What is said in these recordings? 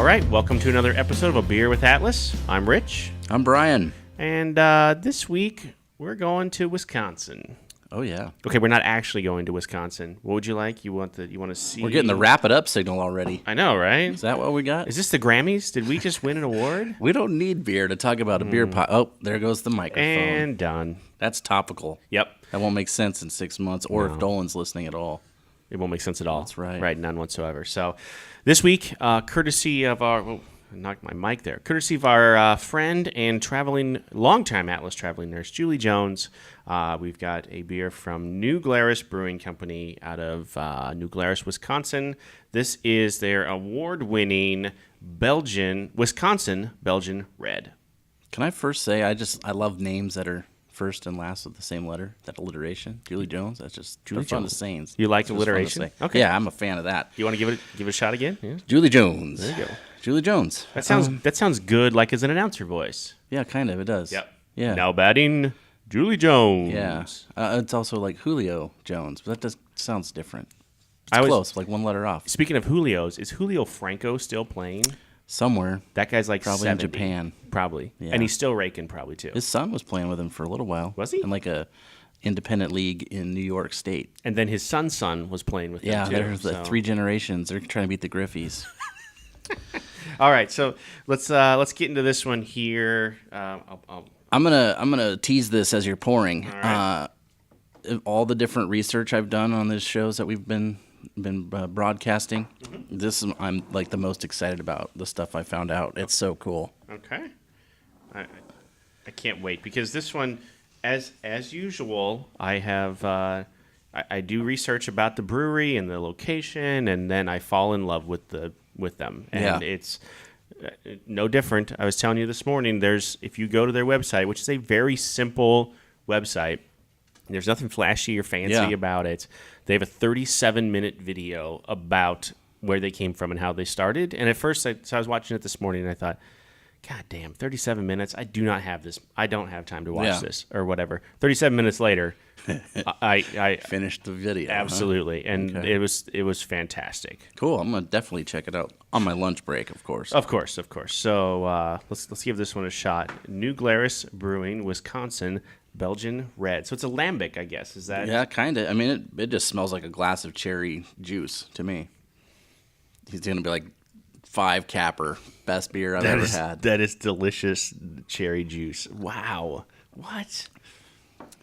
right, welcome to another episode of A Beer with Atlas. I'm Rich. I'm Brian. And this week, we're going to Wisconsin. Oh, yeah. Okay, we're not actually going to Wisconsin. What would you like? You want to see... We're getting the wrap it up signal already. I know, right? Is that what we got? Is this the Grammys? Did we just win an award? We don't need beer to talk about a beer pot. Oh, there goes the microphone. And done. That's topical. Yep. That won't make sense in 6 months, or if Dolan's listening at all. It won't make sense at all. That's right. Right, none whatsoever. So this week, courtesy of our... Oh, I knocked my mic there. Courtesy of our friend and longtime Atlas traveling nurse, Julie Jones, we've got a beer from New Glarus Brewing Company out of New Glarus, Wisconsin. This is their award-winning Wisconsin Belgian Red. Can I first say I love names that are first and last with the same letter, that alliteration. Julie Jones, that's just Julie fun to say. You like alliteration? Okay. Yeah, I'm a fan of that. You want to give it a shot again? Yeah. Julie Jones. There you go. Julie Jones. That sounds good, like as an announcer voice. Yeah, kind of. It does. Yep. Yeah. Now batting, Julie Jones. Yeah. It's also like Julio Jones, but that sounds different. It's close, like one letter off. Speaking of Julio's, is Julio Franco still playing? Somewhere. That guy's like probably 70. In Japan. Probably. Yeah. And he's still raking probably too. His son was playing with him for a little while. Was he? In like a independent league in New York State. And then his son's son was playing with him too. Yeah, there's the 3 generations. They're trying to beat the Griffies. All right, so let's get into this one here. I'm gonna tease this as you're pouring. All right. All the different research I've done on these shows that we've been broadcasting. Mm-hmm. I'm like the most excited about the stuff I found out. It's so cool. Okay, I can't wait because this one, as usual, I have I do research about the brewery and the location, and then I fall in love with them, and it's no different. I was telling you this morning. If you go to their website, which is a very simple website. There's nothing flashy or fancy about it. They have a 37-minute video about where they came from and how they started. And at first, I was watching it this morning, and I thought, God damn, 37 minutes? I do not have this. I don't have time to watch this or whatever. 37 minutes later, I finished the video. Absolutely. Huh? And okay. it was fantastic. Cool. I'm going to definitely check it out on my lunch break, of course. Of course. So let's give this one a shot. New Glarus Brewing, Wisconsin, Belgian Red. So it's a lambic, I guess. Is that? Yeah, kind of. I mean, it just smells like a glass of cherry juice to me. He's going to be like 5 capper. Best beer I've ever had. That is delicious cherry juice. Wow. What?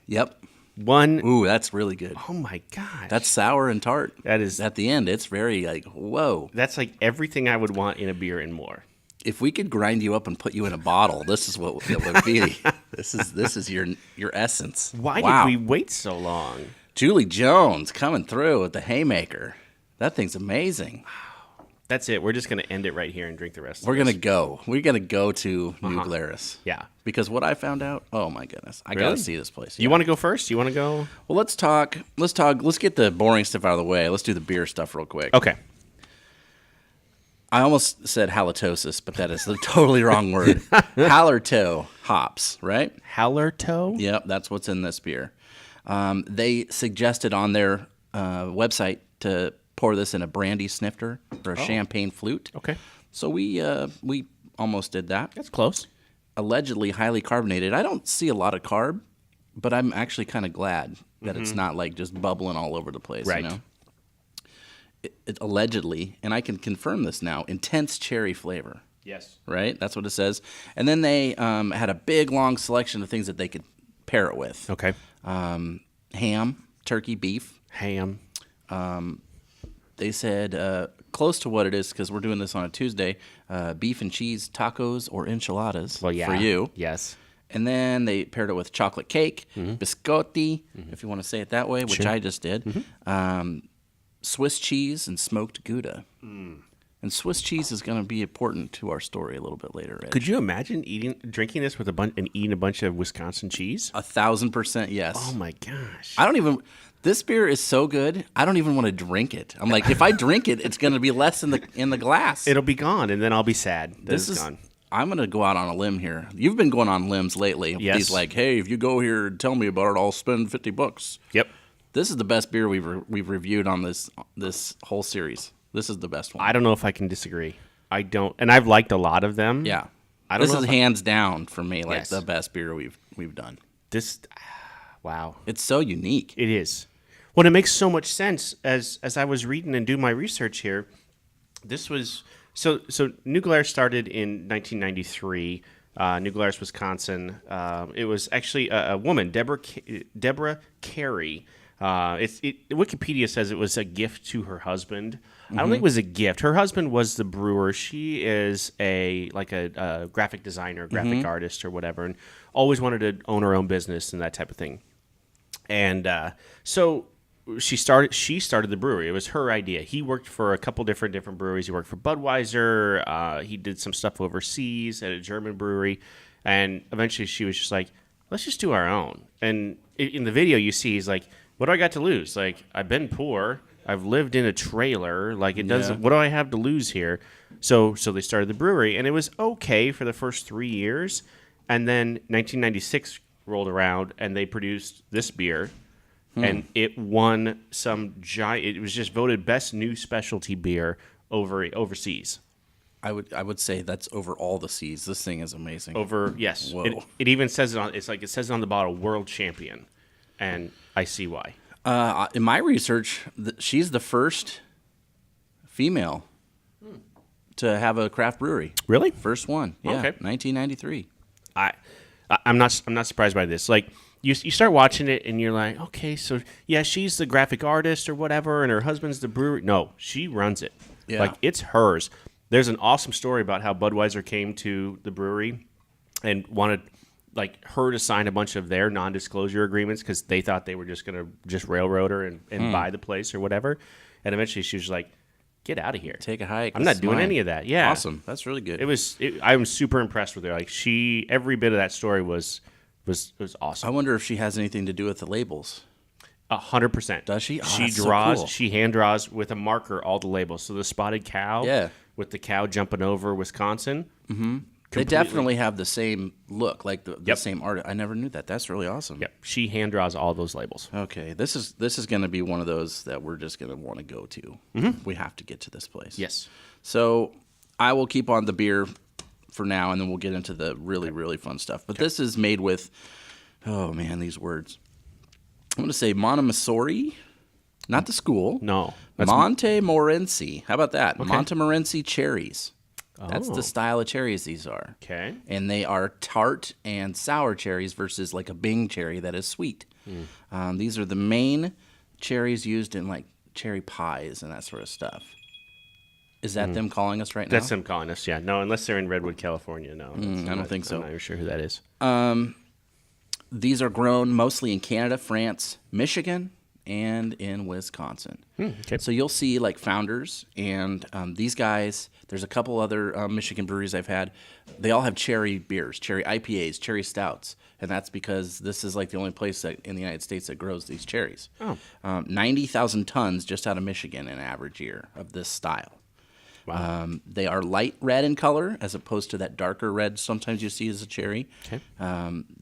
Yep. One. Ooh, that's really good. Oh, my gosh. That's sour and tart. That is. At the end, it's very like, whoa. That's like everything I would want in a beer and more. If we could grind you up and put you in a bottle, this is what it would be. This is your essence. Why did we wait so long? Julie Jones coming through with the haymaker. That thing's amazing. That's it. We're just going to end it right here and drink the rest of it. We're going to go. We're going to go to New Glarus. Yeah. Because what I found out, oh my goodness. I got to see this place. You want to go first? You want to go? Well, let's talk. Let's get the boring stuff out of the way. Let's do the beer stuff real quick. Okay. I almost said halitosis, but that is the totally wrong word. Hallertau hops, right? Hallertau? Yep, that's what's in this beer. They suggested on their website to pour this in a brandy snifter or a champagne flute. Okay. So we almost did that. That's close. Allegedly highly carbonated. I don't see a lot of carb, but I'm actually kind of glad that it's not like just bubbling all over the place. Right. You know? It allegedly, and I can confirm this now, intense cherry flavor. Yes. Right? That's what it says. And then they had a big, long selection of things that they could pair it with. Okay. Ham, turkey, beef. Ham. They said close to what it is, because we're doing this on a Tuesday, beef and cheese tacos or enchiladas for you. Yes. And then they paired it with chocolate cake, biscotti, if you want to say it that way, which I just did. Swiss cheese and smoked Gouda. And Swiss cheese is going to be important to our story a little bit later. Rich. Could you imagine drinking this with and eating a bunch of Wisconsin cheese? 1,000% yes. Oh my gosh! This beer is so good. I don't even want to drink it. I'm like, if I drink it, it's going to be less in the glass. It'll be gone, and then I'll be sad that it's gone. I'm going to go out on a limb here. You've been going on limbs lately. Yes. He's like, hey, if you go here and tell me about it, I'll spend $50. Yep. This is the best beer we've reviewed on this whole series. This is the best one. I don't know if I can disagree. don't, and I've liked a lot of them. Yeah. I don't This know is if hands down for me, like Yes. the best beer we've done. this. Wow, It's so unique. it is. Well, it makes so much sense as I was reading and doing my research here. This was so New Glarus started in 1993. New Glarus, Wisconsin. It was actually a woman, Deborah Carey. Wikipedia says it was a gift to her husband. I don't think it was a gift. Her husband was the brewer. She is a graphic designer, graphic artist, or whatever, and always wanted to own her own business and that type of thing. And so she started the brewery. It was her idea. He worked for a couple different breweries. He worked for Budweiser. He did some stuff overseas at a German brewery, and eventually she was just like, let's just do our own. And in the video you see, he's like, what do I got to lose? Like, I've been poor. I've lived in a trailer. Like, it doesn't. What do I have to lose here? So they started the brewery, and it was okay for the first 3 years, and then 1996 rolled around, and they produced this beer. And it won some giant. It was just voted best new specialty beer overseas. I would say that's over all the seas. This thing is amazing. Yes, Whoa. it even says it on. It's like it says it on the bottle, world champion, and I see why. In my research, she's the first female to have a craft brewery. Really? First one. Yeah. Okay. 1993. I'm not surprised by this. Like you start watching it and you're like, okay, so yeah, she's the graphic artist or whatever, and her husband's the brewer. No, she runs it. Yeah. Like it's hers. There's an awesome story about how Budweiser came to the brewery and wanted like her to sign a bunch of their non-disclosure agreements because they thought they were just gonna railroad her and buy the place or whatever. And eventually she was like, get out of here. Take a hike. I'm This not is doing mine. any of that. Yeah. Awesome. That's really good. I'm super impressed with her. Like every bit of that story was I awesome. wonder if she has anything to do with the labels. 100%. Does she? Oh, She that's so draws. cool. She hand draws with a marker all the labels. So the spotted cow. Yeah. With the cow jumping over Wisconsin. They definitely have the same look, like the Yep. same art. I never knew that. That's really awesome. Yep. She hand draws all those labels. Okay, this is going to be one of those that we're just going to want to go to. We have to get to this place. Yes. So I will keep on the beer for now, and then we'll get into the really, really fun stuff. But this is made with, oh man, these words. I'm going to say Montmorency, not the school. No. Montemorency. How about that? Montemorency cherries. That's Oh. the style of cherries these are. Okay. And they are tart and sour cherries versus like a Bing cherry that is sweet. These are the main cherries used in like cherry pies and that sort of stuff. Is that them calling us right now? That's them calling us. Yeah. No, unless they're in Redwood, California. No. I don't think so. I'm not even sure who that is. These are grown mostly in Canada, France, Michigan, and in Wisconsin. Okay. So you'll see like Founders and these guys. There's a couple other Michigan breweries I've had. They all have cherry beers, cherry IPAs, cherry stouts, and that's because this is like the only place that in the United States that grows these cherries. 90,000 tons just out of Michigan in an average year of this style. Wow. They are light red in color as opposed to that darker red sometimes you see as a cherry. Okay.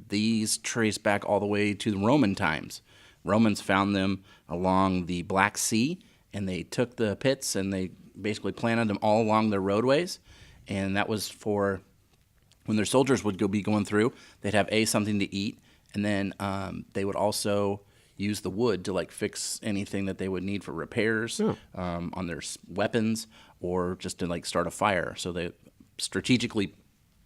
These trace back all the way to the Roman times. Romans found them along the Black Sea, and they took the pits and they basically planted them all along their roadways. And that was for when their soldiers would be going through, they'd have something to eat, and then they would also use the wood to like fix anything that they would need for repairs on their weapons or just to like start a fire. So they strategically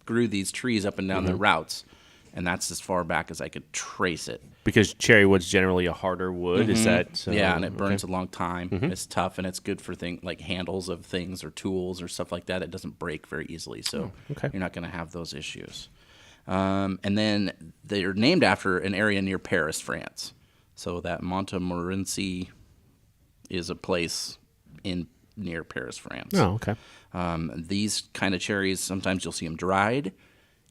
grew these trees up and down their routes, and that's as far back as I could trace it. Because cherry wood's generally a harder wood. Is that so? Yeah, and it burns a long time. It's tough, and it's good for things like handles of things or tools or stuff like that. It doesn't break very easily, so you're not going to have those issues. And then they're named after an area near Paris, France. So that Montmorency is a place near Paris, France. Oh, okay. These kind of cherries, sometimes you'll see them dried.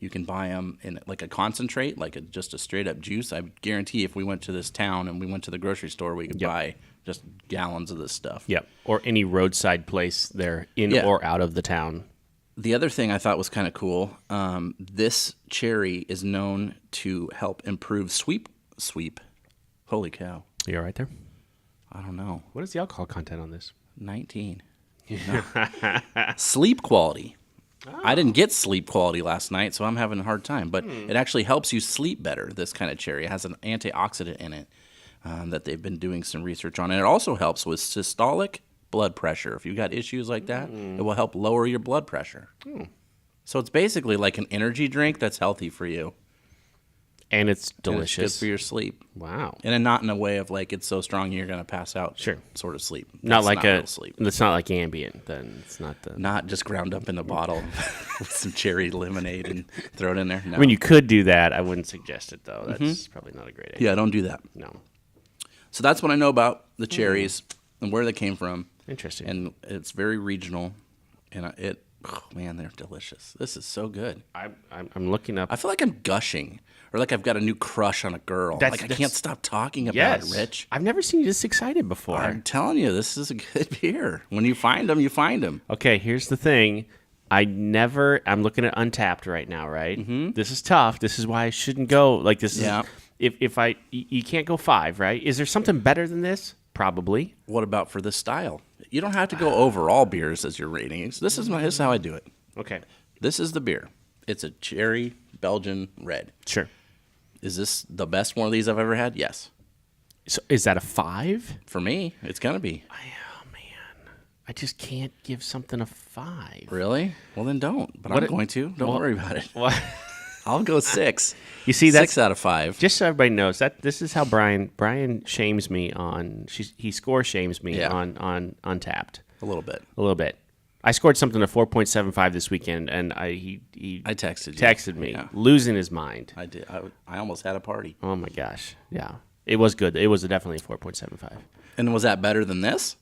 You can buy them in like a concentrate, like just a straight up juice. I guarantee if we went to this town and we went to the grocery store, we could buy just gallons of this stuff. Yep. Or any roadside place there in or out of the town. The other thing I thought was kind of cool, this cherry is known to help improve sweep. Holy cow. You all right there? I don't know. What is the alcohol content on this? 19. Sleep quality. I didn't get sleep quality last night, so I'm having a hard time. But it actually helps you sleep better, this kind of cherry. It has an antioxidant in it that they've been doing some research on. And it also helps with systolic blood pressure. If you've got issues like that, it will help lower your blood pressure. So it's basically like an energy drink that's healthy for you. And it's And delicious. it's good for your sleep. Wow. And not in a way of like it's so strong you're going to pass out. Sure. Sort of sleep. Not That's like real sleep. It's not like ambient. Then it's not the. Not just ground up in the bottle with some cherry lemonade and throw it in there. No. I mean, you could do that. I wouldn't suggest it though. That's probably not a great idea. Yeah, don't do that. No. So that's what I know about the cherries and where they came from. Interesting. And it's very regional. And oh man, they're delicious. This is so good. I'm looking up. I feel like I'm gushing or like I've got a new crush on a girl. I can't stop talking about it, Rich. I've never seen you this excited before. I'm telling you, this is a good beer. When you find them, you find them. Okay, here's the thing. I'm looking at Untapped right now, right? Mm-hmm. This is tough. This is why I shouldn't go. Like, this Yeah. is, you can't go 5, right? Is there something better than this? Probably. What about for this style? You don't have to go overall beers as your ratings. This is how I do it. Okay. This is the beer. It's a cherry Belgian red. Sure. Is this the best one of these I've ever had? Yes. So is that a 5? For me, it's going to be. Oh, man. I just can't give something a 5. Really? Well, then don't. But I'm going to. Don't worry about it. What? I'll go 6. You see, that's 6 out of 5. just so everybody knows that this is how Brian shames me on. He score shames me on Untapped A little bit. a little bit. I scored something to 4.75 this weekend, and he I texted you. texted me, Yeah. losing his mind. I did. I almost had a party. Oh my gosh, yeah, it was good. It was definitely a 4.75. And was that better than this?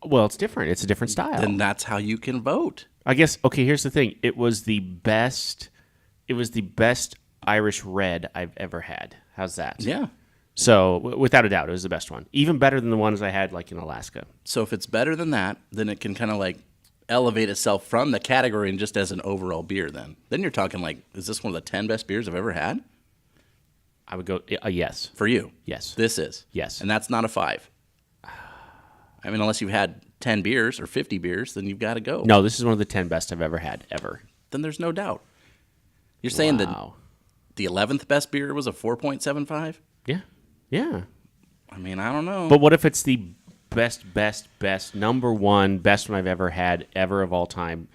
Well, it's different. It's a different style. Then that's how you can vote. I guess. Okay, here's the thing. It was the best. It was the best Irish red I've ever had. How's that? Yeah. So without a doubt, it was the best one. Even better than the ones I had like in Alaska. So if it's better than that, then it can kind of like elevate itself from the category and just as an overall beer then. Then you're talking like, is this one of the 10 best beers I've ever had? I would go yes. For you? Yes. This is? Yes. And that's not a 5. I mean, unless you've had 10 beers or 50 beers, then you've got to go. No, this is one of the 10 best I've ever had, ever. Then there's no doubt. You're saying that Wow. the 11th best beer was a 4.75? Yeah. Yeah. I mean, I don't know. But what if it's the best, number one, best one I've ever had, ever of all time?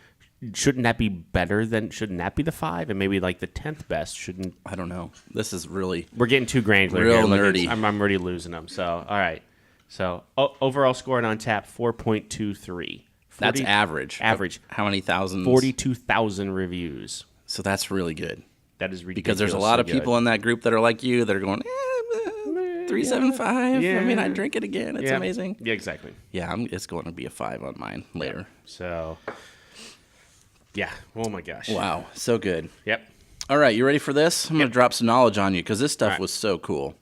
Shouldn't that be better than, shouldn't that be the 5? And maybe like the 10th best shouldn't. I don't know. This is really... We're getting too granular Real here. Look, nerdy. I'm already losing them. So, all right. So, overall score on Tap, 4.23. That's average. Average. How many thousands? 42,000 reviews. So that's really good. That is ridiculous. Because there's a lot of people in that group that are like you that are going, 3.75. Yeah. I mean, I drink it again. It's amazing. Yeah, exactly. Yeah, it's going to be a 5 on mine later. So, yeah. Oh, my gosh. Wow, so good. Yep. All right, you ready for this? I'm going to drop some knowledge on you because this stuff was so cool.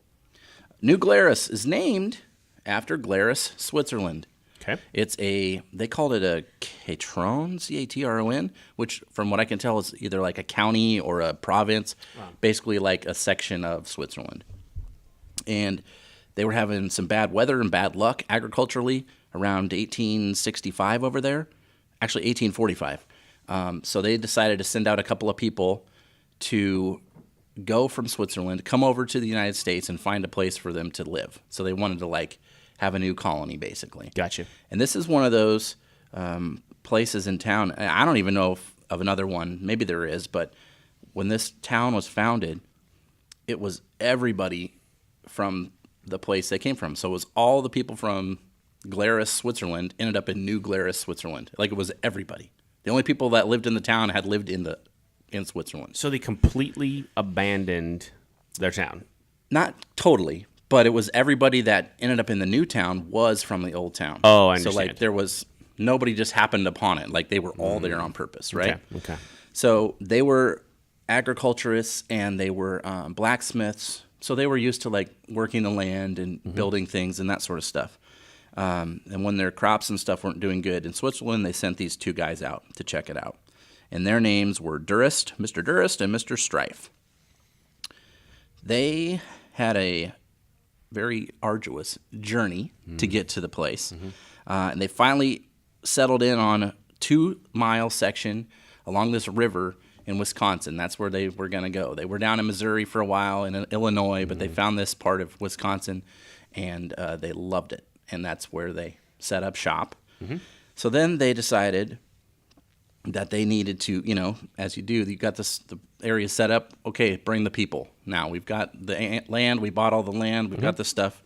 New Glarus is named after Glarus, Switzerland. Okay. They called it a Catron, C-A-T-R-O-N, which from what I can tell is either like a county or a province, basically like a section of Switzerland. And they were having some bad weather and bad luck agriculturally around 1865 over there, actually 1845. So they decided to send out a couple of people to go from Switzerland, come over to the United States and find a place for them to live. So they wanted to like have a new colony, basically. Gotcha. And this is one of those places in town. I don't even know of another one. Maybe there is, but when this town was founded, it was everybody from the place they came from. So it was all the people from Glarus, Switzerland, ended up in New Glarus, Switzerland. Like it was everybody. The only people that lived in the town had lived in Switzerland. So they completely abandoned their town. Not totally, but it was everybody that ended up in the new town was from the old town. Oh, I understand. So like there was nobody just happened upon it. Like they were all there on purpose, right? Okay. So they were agriculturists and they were blacksmiths. So they were used to like working the land and building things and that sort of stuff. And when their crops and stuff weren't doing good in Switzerland, they sent these two guys out to check it out. And their names were Mr. Durst and Mr. Strife. They had a very arduous journey to get to the place. And they finally settled in on a 2-mile section along this river in Wisconsin. That's where they were going to go. They were down in Missouri for a while, in Illinois, but they found this part of Wisconsin, and they loved it. And that's where they set up shop. So then they decided that they needed to, as you do, you got the area set up. Okay, bring the people. Now we've got the land. We bought all the land. We've got the stuff.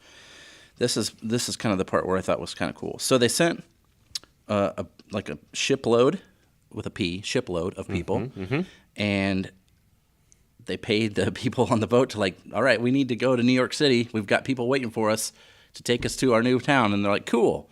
This is kind of the part where I thought was kind of cool. So they sent a shipload with a P, shipload of people, and they paid the people on the boat to all right, we need to go to New York City. We've got people waiting for us to take us to our new town, and they're like, cool.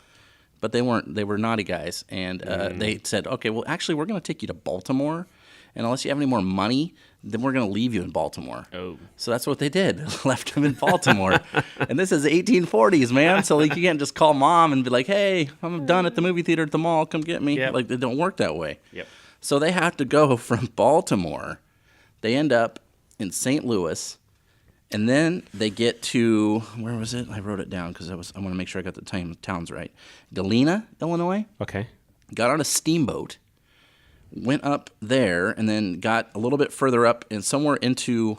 But they weren't. They were naughty guys, and they said, okay, well, actually, we're going to take you to Baltimore, and unless you have any more money, then we're going to leave you in Baltimore. Oh. So that's what they did. Left them in Baltimore. And this is 1840s, man. So you can't just call mom and be like, hey, I'm done at the movie theater at the mall. Come get me. Yep. It don't work that way. Yep. So they have to go from Baltimore. They end up in St. Louis. And then they get to, where was it? I wrote it down because I want to make sure I got the towns right. Galena, Illinois. Okay. Got on a steamboat, went up there, and then got a little bit further up and somewhere into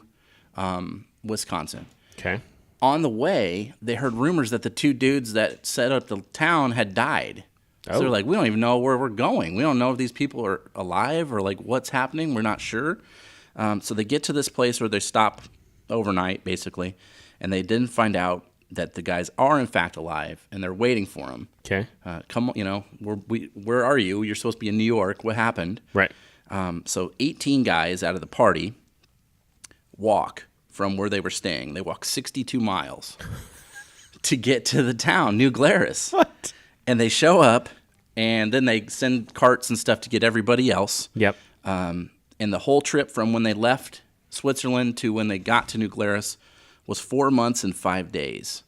Wisconsin. Okay. On the way, they heard rumors that the 2 dudes that set up the town had died. So they're like, we don't even know where we're going. We don't know if these people are alive or what's happening. We're not sure. So they get to this place where they stop overnight, basically, and they didn't find out that the guys are in fact alive, and they're waiting for them. Okay. Come on, where are you? You're supposed to be in New York. What happened? Right. So 18 guys out of the party walk from where they were staying. They walk 62 miles to get to the town, New Glarus. What? And they show up, and then they send carts and stuff to get everybody else. Yep. And the whole trip from when they left Switzerland to when they got to New Glarus was 4 months and 5 days.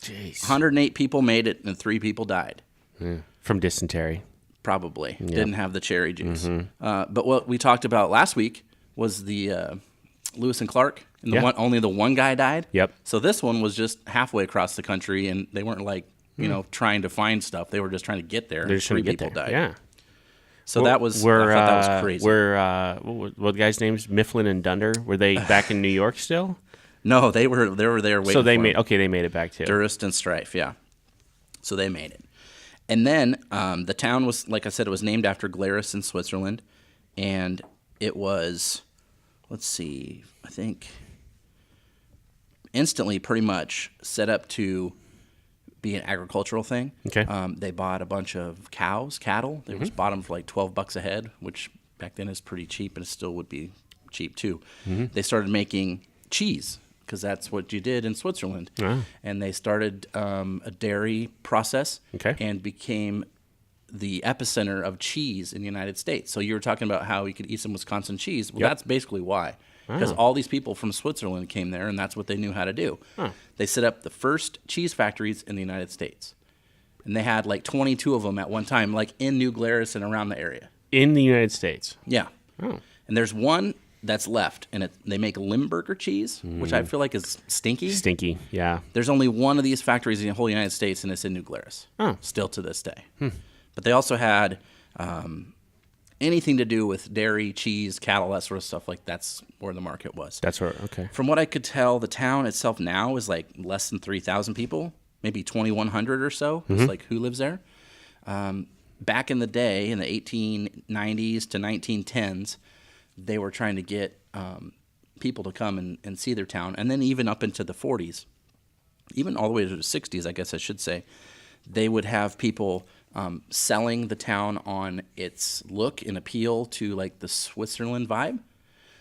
Jeez. 108 people made it, and 3 people died. Yeah. From dysentery. Probably. Yep. Didn't have the cherry juice. But what we talked about last week was the Lewis and Clark, and only the one guy died. Yep. So this one was just halfway across the country, and they weren't trying to find stuff. They were just trying to get there. They're just trying to get people there. died. Yeah. So I thought that was crazy. What the guy's names? Mifflin and Dunder. Were they back in New York still? No, they were there waiting. So they for made him. they made it back too. Durst and Strife, yeah. So they made it, and then the town was, like I said, it was named after Glarus in Switzerland, and it was, let's see, I think, instantly pretty much set up to be an agricultural thing. Okay. They bought a bunch of cattle. They just bought them for $12 a head, which back then is pretty cheap, and it still would be cheap too. They started making cheese because that's what you did in Switzerland. And they started a dairy process and became the epicenter of cheese in the United States. So you were talking about how you could eat some Wisconsin cheese. Well, that's basically why. Because all these people from Switzerland came there, and that's what they knew how to do. They set up the first cheese factories in the United States. And they had 22 of them at one time, in New Glarus and around the area. In the United States? Yeah. Oh. And there's one that's left, and they make Limburger cheese, which I feel like is stinky. Stinky, yeah. There's only one of these factories in the whole United States, and it's in New Glarus. Still to this day. But they also had anything to do with dairy, cheese, cattle, that sort of stuff. That's where the market was. That's where, okay. From what I could tell, the town itself now is less than 3,000 people, maybe 2,100 or so. It's who lives there. Back in the day, in the 1890s to 1910s, they were trying to get people to come and see their town. And then even up into the 40s, even all the way to the 60s, I guess I should say, they would have people selling the town on its look and appeal to the Switzerland vibe.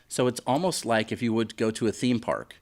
So it's almost like if you would go to a theme park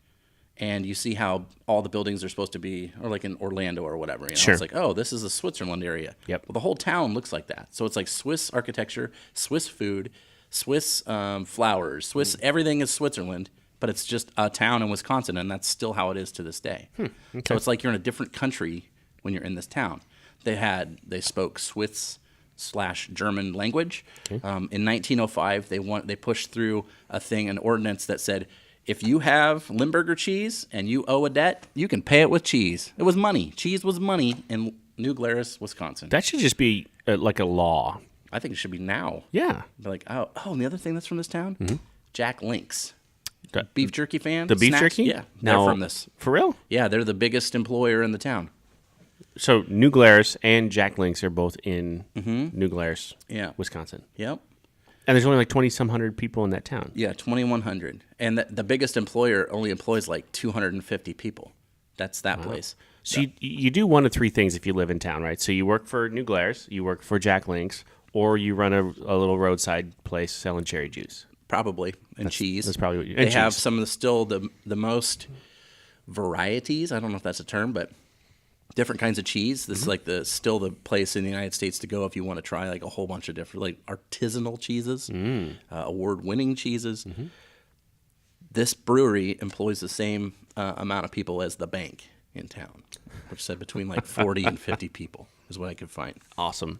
and you see how all the buildings are supposed to be, or in Orlando or whatever. Sure. It's oh, this is a Switzerland area. Yep. Well, the whole town looks like that. So it's Swiss architecture, Swiss food, Swiss flowers, Swiss everything is Switzerland, but it's just a town in Wisconsin, and that's still how it is to this day. Okay. So it's you're in a different country when you're in this town. They spoke Swiss/German language. Okay. In 1905, they pushed through an ordinance that said, if you have Limburger cheese and you owe a debt, you can pay it with cheese. It was money. Cheese was money in New Glarus, Wisconsin. That should just be like a law. I think it should be now. Yeah. Be like, oh, and the other thing that's from this town, Jack Link's. The- Beef jerky fan. The beef Snacks? jerky? Yeah, they're Now, from this. For real? Yeah, they're the biggest employer in the town. So New Glarus and Jack Link's are both in New Glarus, Yeah. Wisconsin. Yep. And there's only like 20-some hundred people in that town. Yeah, 2,100. And the biggest employer only employs like 250 people. That's that place. So you do one of three things if you live in town, right? So you work for New Glarus, you work for Jack Link's, or you run a little roadside place selling cherry juice. Probably. And cheese. That's probably what you... They have some of the most varieties. I don't know if that's a term, but different kinds of cheese. This is like still the place in the United States to go if you want to try like a whole bunch of different like artisanal cheeses, award-winning cheeses. This brewery employs the same amount of people as the bank in town, which said between like 40 and 50 people is what I could find. Awesome.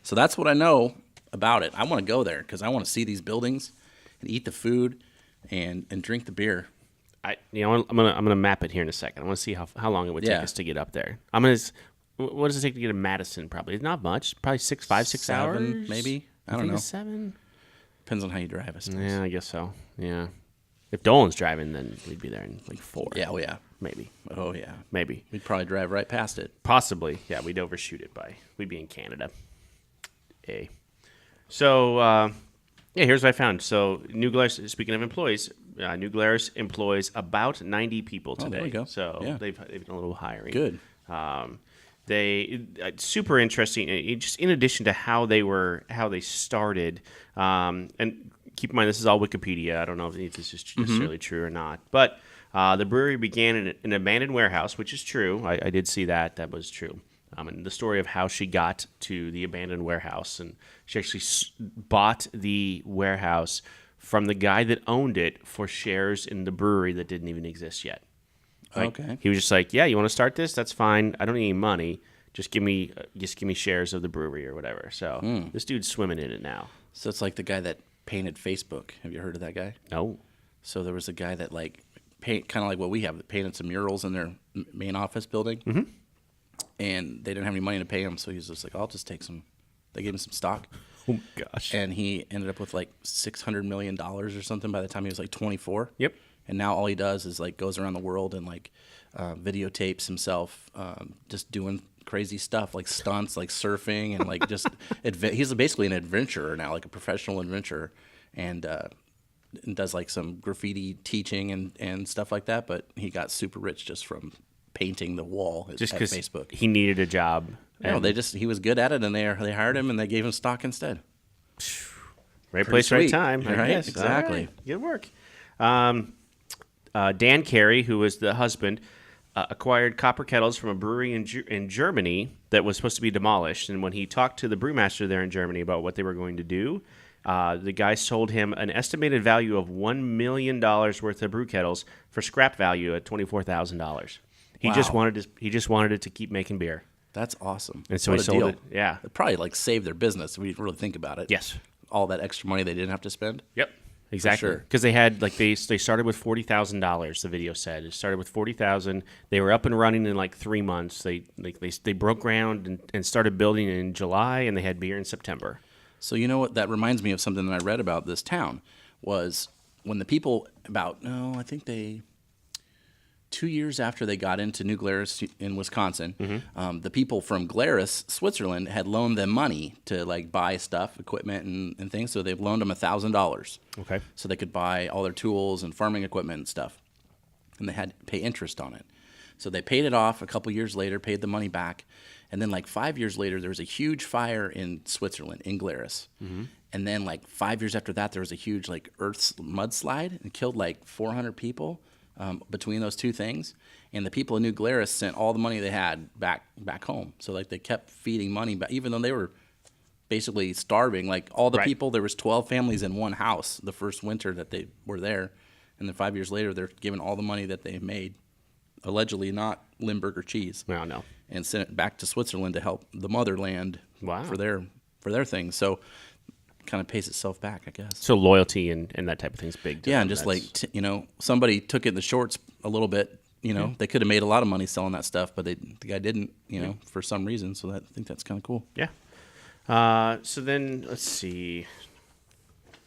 So that's what I know about it. I want to go there because I want to see these buildings and eat the food and drink the beer. I'm gonna map it here in a second. I want to see how long it would take us to get up there. What does it take to get to Madison? Probably not much. Probably 6 hours, maybe. I don't think know. it's 7. Depends on how you drive, I suppose. Yeah, I guess so. Yeah. If Dolan's driving, then we'd be there in like 4. Yeah, oh yeah. Maybe. Oh yeah. Maybe. We'd probably drive right past it. Possibly. Yeah, we'd overshoot it we'd be in Canada. So, here's what I found. So, New Glarus, speaking of employees, New Glarus employs about 90 people today. Oh, there we go. So, Yeah. they've done a little hiring. Good. Super interesting. Just in addition to how they started, and keep in mind this is all Wikipedia. I don't know if this is necessarily true or not, but the brewery began in an abandoned warehouse, which is true. I did see that. That was true. And the story of how she got to the abandoned warehouse, and she actually bought the warehouse from the guy that owned it for shares in the brewery that didn't even exist yet. Okay. He was just like, "Yeah, you want to start this? That's fine. I don't need any money. Just give me shares of the brewery or whatever." So this dude's swimming in it now. So it's like the guy that painted Facebook. Have you heard of that guy? No. So there was a guy that like kind of like what we have, that painted some murals in their main office building. And they didn't have any money to pay him, so he's just like, I'll just take some. They gave him some stock. Oh gosh. And he ended up with like $600 million or something by the time he was like 24. Yep. And now all he does is like goes around the world and like videotapes himself just doing crazy stuff like stunts, like surfing and like just he's basically an adventurer now, like a professional adventurer, and does like some graffiti teaching and stuff like that. But he got super rich just from painting the wall Just at because Facebook. he needed a job. No, he was good at it, and they hired him and they gave him stock instead. Right Pretty place, right sweet. time. I Right, guess. exactly. All right. Good work. Dan Carey, who was the husband, acquired copper kettles from a brewery in Germany that was supposed to be demolished. And when he talked to the brewmaster there in Germany about what they were going to do, the guy sold him an estimated value of $1 million worth of brew kettles for scrap value at $24,000. He just wanted it to keep making beer. That's awesome. And so What he a sold deal. it. Yeah. It probably like saved their business if you really think about it. Yes. All that extra money they didn't have to spend. Yep. Exactly. sure. Because they had they started with $40,000. The video said it started with $40,000. They were up and running in like 3 months. They broke ground and started building in July, and they had beer in September. So you know what? That reminds me of something that I read about this town. Was when the people I think 2 years after they got into New Glarus in Wisconsin, the people from Glarus, Switzerland, had loaned them money to like buy stuff, equipment, and things. So they've loaned them $1,000. Okay. So they could buy all their tools and farming equipment and stuff, and they had to pay interest on it. So they paid it off a couple years later, paid the money back, and then like 5 years later, there was a huge fire in Switzerland, in Glarus. And then like 5 years after that, there was a huge like earth mudslide and killed like 400 people. Between those two things, and the people in New Glarus sent all the money they had back home. So like they kept feeding money back, even though they were basically starving. Like all the people, there was 12 families in one house the first winter that they were there, and then 5 years later, they're giving all the money that they made, allegedly not Limburger cheese, Well, no. and sent it back to Switzerland to help the motherland Wow. for their things. So kind of pays itself back, I guess. So loyalty and that type of thing is big. To Yeah, them. and just That's- like somebody took it in the shorts a little bit they could have made a lot of money selling that stuff, but the guy didn't, for some reason. So I think that's kind of cool. Yeah. So then let's see.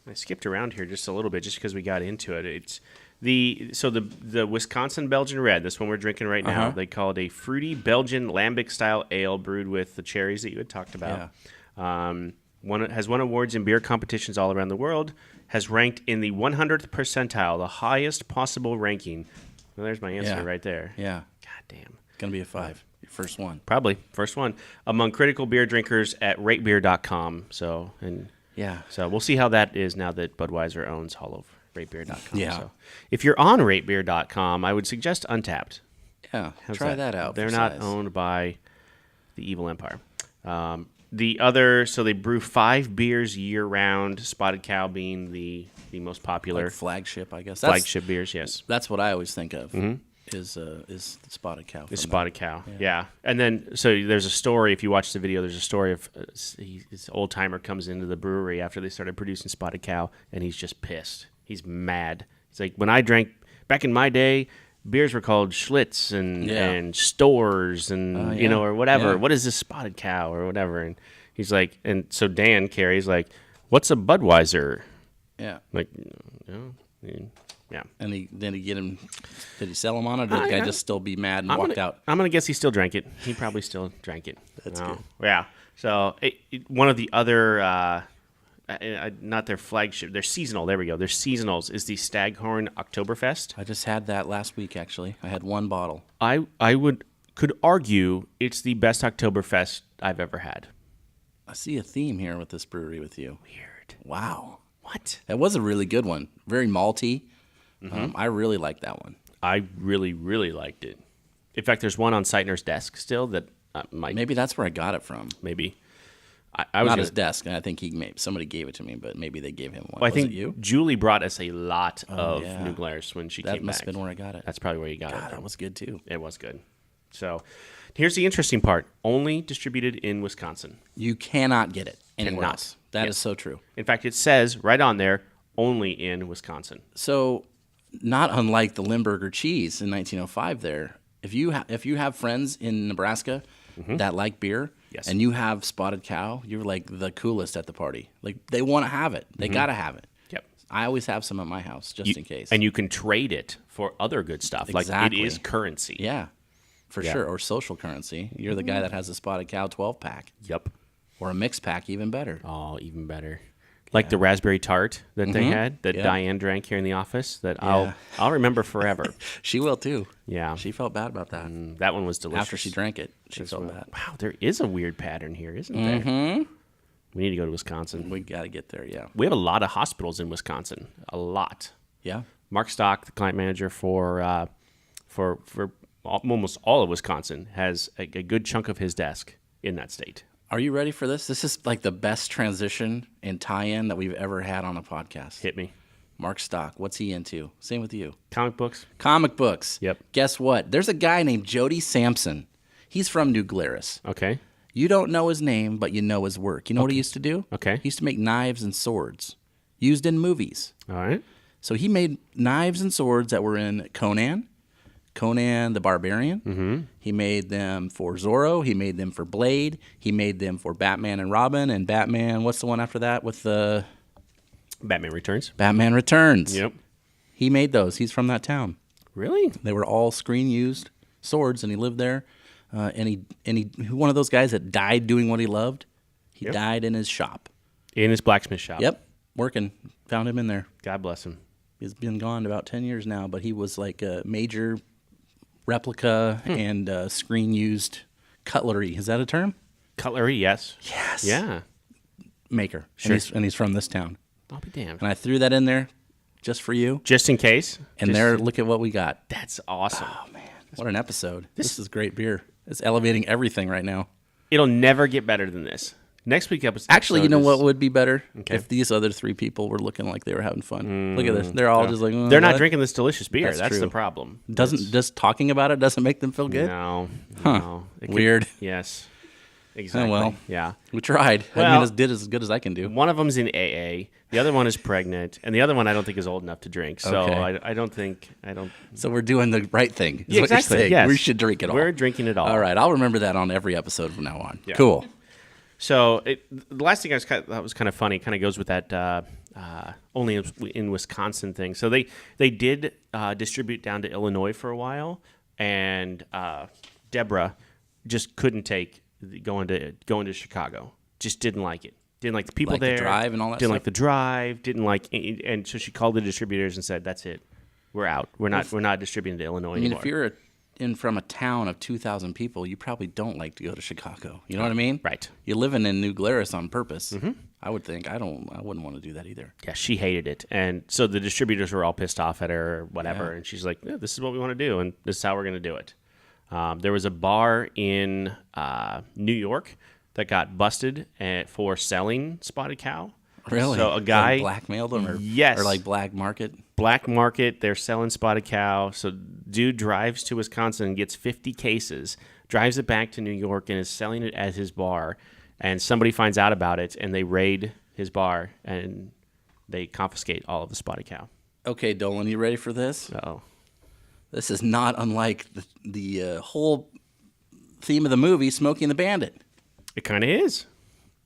I skipped around here just a little bit just because we got into it. It's the Wisconsin Belgian Red. This one we're drinking right now. They call it a fruity Belgian lambic style ale brewed with the cherries that you had talked about. Yeah. Has won awards in beer competitions all around the world. Has ranked in the 100th percentile, the highest possible ranking. Well, there's my answer right there. Yeah. God damn. Gonna be a 5. Your first one. Probably first one among critical beer drinkers at ratebeer.com. So we'll see how that is now that Budweiser owns all of ratebeer.com. Yeah. So if you're on ratebeer.com, I would suggest Untapped. Yeah. Try that out. They're not owned by the evil empire. So they brew 5 beers year round. Spotted Cow being the most popular like flagship, I guess. Flagship beers, yes. That's what I always think of. Is the Spotted Cow. The Spotted Cow, yeah. And then, so there's a story, if you watch the video, there's a story of this old timer comes into the brewery after they started producing Spotted Cow, and he's just pissed. He's mad. He's like, when I drank, back in my day, beers were called Schlitz and Stores and, or whatever. Yeah. What is this Spotted Cow or whatever? And he's like, and so Dan Carey's like, what's a Budweiser? Yeah. Like, yeah. And did he sell him on it, or did the guy just still be mad and walked out? I'm going to guess he still drank it. He probably still drank it. That's good. Yeah. So one of the other, not their flagship, their seasonal, there we go. Their seasonals is the Staghorn Oktoberfest. I just had that last week, actually. I had one bottle. I could argue it's the best Oktoberfest I've ever had. I see a theme here with this brewery with you. Weird. Wow. What? That was a really good one. Very malty. I really liked that one. I really, really liked it. In fact, there's one on Seitner's desk still that maybe that's where I got it from. Maybe. I was not his desk, and I think somebody gave it to me, but maybe they gave him one. Well, I think it you? Julie brought us a lot of New Glarus when she came back. That must have been where I got it. That's probably where you got it. That was good, too. It was good. So here's the interesting part. Only distributed in Wisconsin. You cannot get it anywhere else. That is so true. In fact, it says right on there, only in Wisconsin. So not unlike the Limburger cheese in 1905 there, if you have friends in Nebraska that like beer, and you have Spotted Cow, you're like the coolest at the party. Like, they want to have it. They got to have it. Yep. I always have some at my house just in case. And you can trade it for other good stuff. Exactly. Like, it is currency. Yeah, for sure. Or social currency. You're the guy that has a Spotted Cow 12-pack. Yep. Or a mixed pack, even better. Oh, even better. Like the raspberry tart that they had, that Diane drank here in the office, that I'll remember forever. She will, too. Yeah. She felt bad about that. That one was delicious. After she drank it, she felt bad. Wow, there is a weird pattern here, isn't there? We need to go to Wisconsin. We got to get there, yeah. We have a lot of hospitals in Wisconsin. A lot. Yeah. Mark Stock, the client manager for almost all of Wisconsin, has a good chunk of his desk in that state. Are you ready for this? This is like the best transition and tie-in that we've ever had on a podcast. Hit me. Mark Stock, what's he into? Same with you. Comic books? Comic books. Yep. Guess what? There's a guy named Jody Sampson. He's from New Glarus. Okay. You don't know his name, but you know his work. You know what he used to do? Okay. He used to make knives and swords used in movies. All right. So he made knives and swords that were in Conan the Barbarian. Mm-hmm. He made them for Zorro. He made them for Blade. He made them for Batman and Robin and Batman. What's the one after that with the Batman Returns? Batman Returns. Yep. He made those. He's from that town. Really? They were all screen-used swords, and he lived there. And he one of those guys that died doing what he loved. He died in his shop. In his blacksmith shop. Yep. Working. Found him in there. God bless him. He's been gone about 10 years now, but he was like a major replica and screen-used cutlery. Is that a term? Cutlery, yes. Yes. Yeah. Maker. Sure. And he's from this town. I'll be damned. And I threw that in there just for you. Just in case. And look at what we got. That's awesome. Oh, man. What an episode. This is great beer. It's elevating everything right now. It'll never get better than this. Next week's episode. Actually, you know what would be better? Okay. If these other 3 people were looking like they were having fun. Look at this. They're all just like, they're not drinking this delicious beer. That's true. the problem. Just talking about it doesn't make them feel good? No. Huh. No. Weird. Yes. exactly. Oh, well. Yeah. We tried. I Well- mean, it did as good as I can do. One of them's in AA. The other one is pregnant, and the other one I don't think is old enough to drink. So Okay. I don't think I don't. So we're doing the right thing. Is Yeah, what you're exactly. saying. Yes. We should drink it all. We're drinking it all. All right. I'll remember that on every episode from now on. Yeah. Cool. So the last thing thought was kind of funny, kind of goes with that only in Wisconsin thing. So they did distribute down to Illinois for a while, and Deborah just couldn't take going to Chicago. Just didn't like it. Didn't like the people Like the there. drive and all that Didn't like stuff? the drive. Didn't like, and so she called the distributors and said, "That's it. We're out. We're not distributing to Illinois I mean, anymore." if you're in from a town of 2,000 people, you probably don't like to go to Chicago. You know what I mean? Right. You're living in New Glarus on purpose. Mm-hmm. I would think. I wouldn't want to do that either. Yeah, she hated it, and so the distributors were all pissed off at her, or whatever. Yeah. And she's like, "This is what we want to do, and this is how we're going to do it." There was a bar in New York that got busted for selling spotted cow. Really? So a guy Like blackmailed them, or Yes. or like black market. black market, they're selling spotted cow. So dude drives to Wisconsin and gets 50 cases, drives it back to New York, and is selling it at his bar. And somebody finds out about it, and they raid his bar, and they confiscate all of the spotted cow. Okay, Dolan, you ready for this? Uh-oh. This is not unlike the whole theme of the movie, Smokey and the Bandit, It kind of is.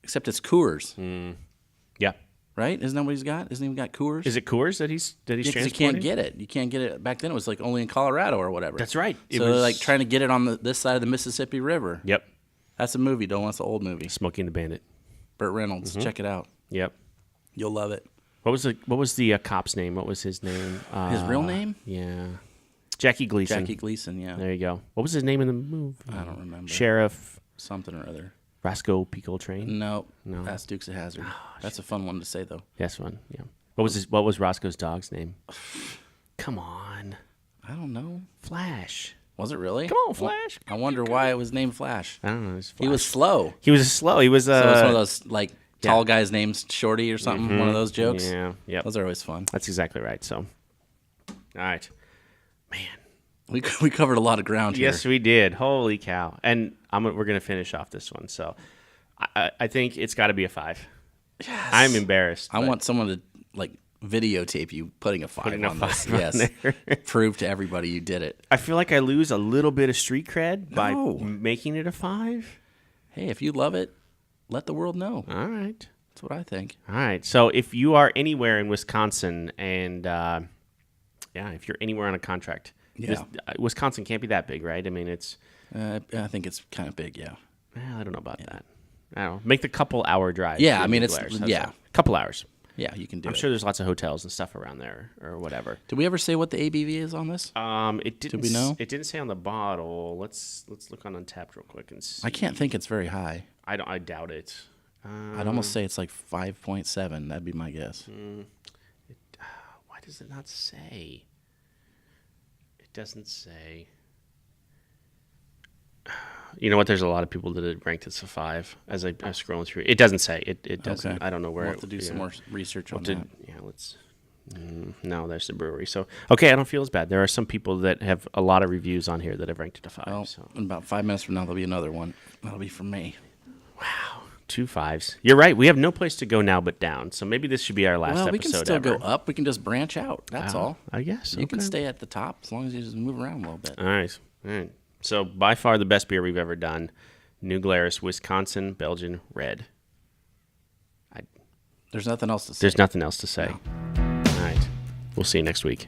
except it's Coors, Yeah. right? Isn't that what he's got? Isn't he got Coors? Is it Coors that he's Yeah, 'cause you transporting? can't get it. You can't get it. Back then, it was like only in Colorado or whatever. That's right. It So they're was- like trying to get it on this side of the Mississippi River. Yep. That's a movie, Dolan. That's an old movie. Smoking the Bandit. Burt Reynolds. Check it out. Yep. You'll love it. What was the cop's name? What was his name? His real name? Yeah. Jackie Gleason. Jackie Gleason, yeah. There you go. What was his name in the movie? I don't remember. Sheriff Something or other. Roscoe P. Coltrane. No. No. That's Dukes of Hazzard. That's a fun one to say, though. Yes, one. Yeah. What was Roscoe's dog's name? Come on, I don't know. Flash. Was it really? Come on, Flash. I wonder why it was named Flash. I don't know. He was slow. He was slow. He was. So it's one of those, like, tall guys named Shorty or something. One of those jokes. Yeah. Yep. Those are always fun. That's exactly right. So, all right, man. We covered a lot of ground here. Yes, we did. Holy cow! And we're gonna finish off this one. So, I think it's got to be a 5. Yes. I'm embarrassed. I but want someone to, like, videotape you putting a 5 Putting a on this. 5 on Yes. there. Prove to everybody you did it. I feel like I lose a little bit of street cred by No. making it a 5. Hey, if you love it, let the world know. All right. That's what I think. All right. So if you are anywhere in Wisconsin and, if you're anywhere on a contract, Yeah. Wisconsin can't be that big, right? I mean, it's, I think it's kind of big, yeah. I don't know about that. I don't know. Make the couple-hour drive. Yeah, to I mean, New it's- Glarus. How's yeah. that? Couple hours. Yeah, you can do I'm it. sure there's lots of hotels and stuff around there or whatever. Did we ever say what the ABV is on this? It didn't. we know? It didn't say on the bottle. Let's look on Untapped real quick and see. I can't think it's very high. I doubt it. I'd almost say it's like 5.7. That'd be my guess. Why does it not say? It doesn't say. You know what? There's a lot of people that had ranked it a 5 as I'm scrolling through. It doesn't say. It doesn't. Okay. I don't know where. We'll have to do some more research on that. Yeah, let's. No, there's the brewery. So okay, I don't feel as bad. There are some people that have a lot of reviews on here that have ranked it a 5. Well, So in about 5 minutes from now, there'll be another one. That'll be from me. wow, 2 5s. You're right. We have no place to go now but down. So maybe this should be our last Well, episode we can still ever. go up. We can just branch out. That's all. I guess You can okay. stay at the top as long as you just move around a little bit. All right. All right. So by far the best beer we've ever done. New Glarus, Wisconsin, Belgian Red. There's nothing else to say. There's nothing else to say. All right. We'll see you next week.